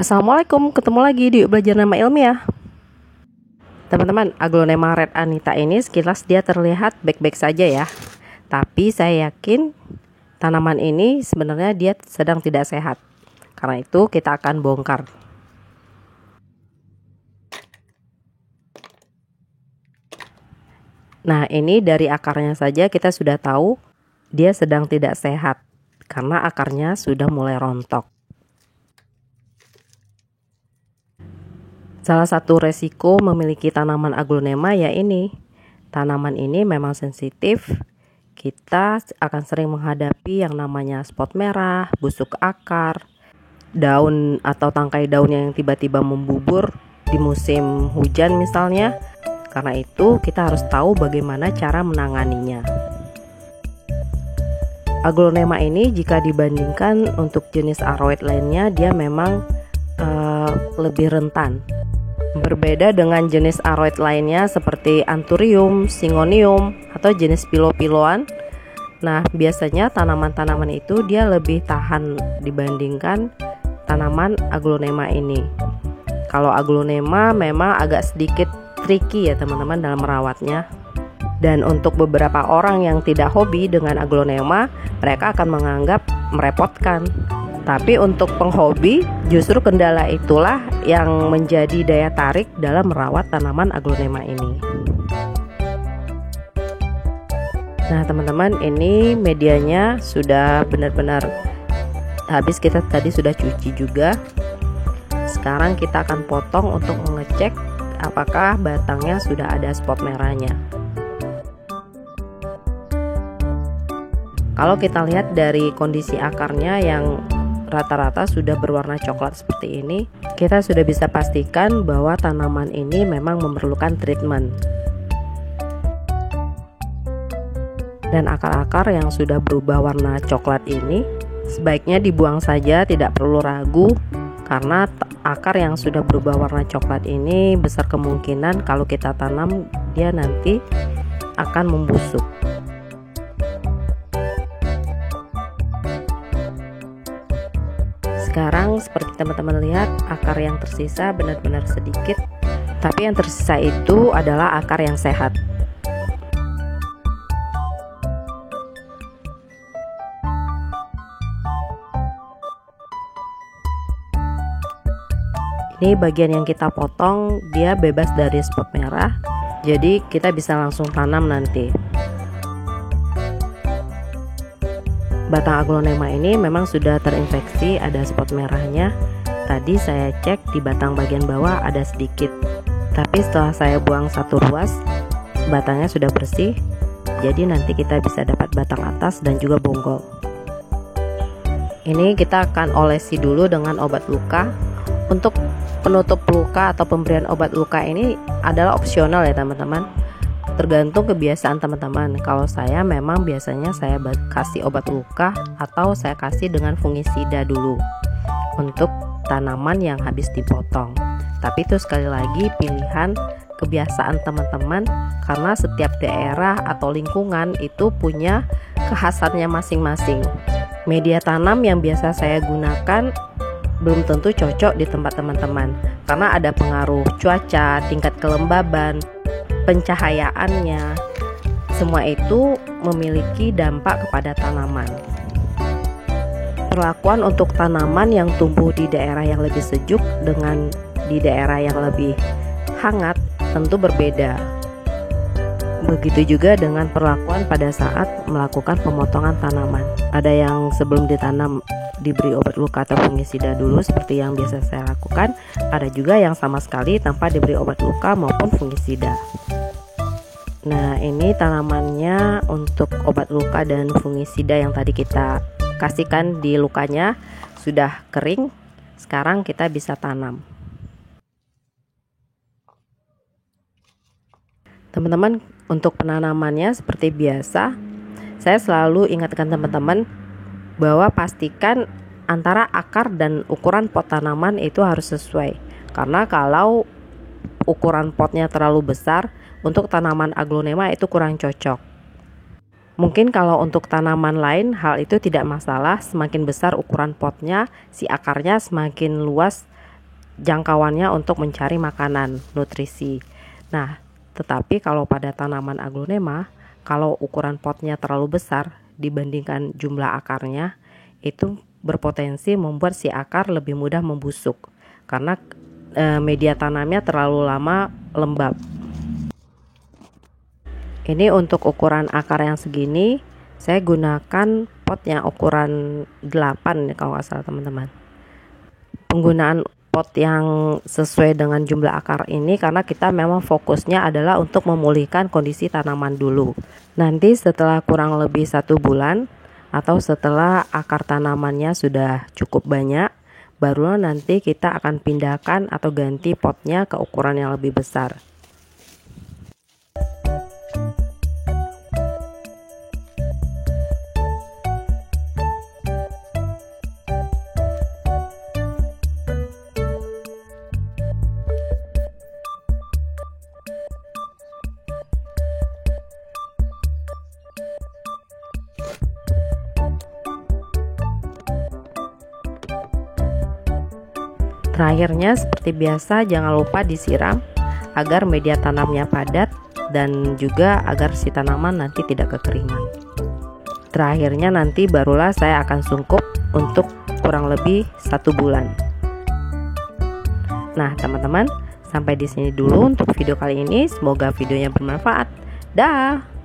Assalamualaikum, ketemu lagi di Belajar Nama Ilmiah. Teman-teman, Aglonema red Anita ini sekilas dia terlihat baik-baik saja ya. Tapi saya yakin tanaman ini sebenarnya dia sedang tidak sehat. Karena itu kita akan bongkar. Nah, ini dari akarnya saja kita sudah tahu dia sedang tidak sehat karena akarnya sudah mulai rontok. Salah satu resiko memiliki tanaman aglonema ya ini. Tanaman ini memang sensitif. Kita akan sering menghadapi yang namanya spot merah, busuk akar, daun atau tangkai daunnya yang tiba-tiba membubur di musim hujan misalnya. Karena itu kita harus tahu bagaimana cara menanganinya. Aglonema ini jika dibandingkan untuk jenis aroid lainnya dia memang lebih rentan. Berbeda dengan jenis aroid lainnya seperti anthurium, syngonium, atau jenis pilo-piloan. Nah, biasanya tanaman-tanaman itu dia lebih tahan dibandingkan tanaman aglonema ini. Kalau aglonema memang agak sedikit tricky ya teman-teman dalam merawatnya. Dan untuk beberapa orang yang tidak hobi dengan aglonema, mereka akan menganggap merepotkan. Tapi untuk penghobi, justru kendala itulah yang menjadi daya tarik dalam merawat tanaman aglonema ini. Nah teman-teman, ini medianya sudah benar-benar habis, kita tadi sudah cuci juga. Sekarang kita akan potong untuk mengecek apakah batangnya sudah ada spot merahnya. Kalau kita lihat dari kondisi akarnya yang rata-rata sudah berwarna coklat seperti ini, kita sudah bisa pastikan bahwa tanaman ini memang memerlukan treatment. Dan akar-akar yang sudah berubah warna coklat ini sebaiknya dibuang saja, tidak perlu ragu, karena akar yang sudah berubah warna coklat ini besar kemungkinan kalau kita tanam dia nanti akan membusuk. Sekarang seperti teman-teman lihat, akar yang tersisa benar-benar sedikit, tapi yang tersisa itu adalah akar yang sehat. Ini bagian yang kita potong, dia bebas dari spot merah, jadi kita bisa langsung tanam nanti. Batang aglonema ini memang sudah terinfeksi, ada spot merahnya. Tadi saya cek di batang bagian bawah ada sedikit, tapi setelah saya buang satu ruas, batangnya sudah bersih. Jadi nanti kita bisa dapat batang atas dan juga bonggol. Ini kita akan olesi dulu dengan obat luka. Untuk penutup luka atau pemberian obat luka ini adalah opsional ya teman-teman, tergantung kebiasaan teman-teman. Kalau saya memang biasanya saya kasih obat luka atau saya kasih dengan fungisida dulu untuk tanaman yang habis dipotong. Tapi itu sekali lagi pilihan kebiasaan teman-teman, karena setiap daerah atau lingkungan itu punya kekhasannya masing-masing. Media tanam yang biasa saya gunakan belum tentu cocok di tempat teman-teman, karena ada pengaruh cuaca, tingkat kelembaban, pencahayaannya, semua itu memiliki dampak kepada tanaman. Perlakuan untuk tanaman yang tumbuh di daerah yang lebih sejuk dengan di daerah yang lebih hangat tentu berbeda. Begitu juga dengan perlakuan pada saat melakukan pemotongan tanaman. Ada yang sebelum ditanam diberi obat luka atau fungisida dulu seperti yang biasa saya lakukan. Ada juga yang sama sekali tanpa diberi obat luka maupun fungisida. Nah, ini tanamannya untuk obat luka dan fungisida yang tadi kita kasihkan di lukanya sudah kering. Sekarang kita bisa tanam. Teman-teman, untuk penanamannya seperti biasa, saya selalu ingatkan teman-teman bahwa pastikan antara akar dan ukuran pot tanaman itu harus sesuai. Karena kalau ukuran potnya terlalu besar, untuk tanaman aglonema itu kurang cocok. Mungkin kalau untuk tanaman lain hal itu tidak masalah, semakin besar ukuran potnya, si akarnya semakin luas jangkauannya untuk mencari makanan, nutrisi. Nah, tetapi kalau pada tanaman aglonema, kalau ukuran potnya terlalu besar dibandingkan jumlah akarnya, itu berpotensi membuat si akar lebih mudah membusuk karena media tanamnya terlalu lama lembab. Ini untuk ukuran akar yang segini, saya gunakan pot yang ukuran 8 kalau nggak salah teman-teman. Penggunaan pot yang sesuai dengan jumlah akar ini karena kita memang fokusnya adalah untuk memulihkan kondisi tanaman dulu. Nanti setelah kurang lebih 1 bulan atau setelah akar tanamannya sudah cukup banyak, baru nanti kita akan pindahkan atau ganti potnya ke ukuran yang lebih besar. Terakhirnya seperti biasa jangan lupa disiram agar media tanamnya padat dan juga agar si tanaman nanti tidak kekeringan. Terakhirnya nanti barulah saya akan sungkup untuk kurang lebih 1 bulan. Nah teman-teman, sampai di sini dulu untuk video kali ini. Semoga videonya bermanfaat. Dah.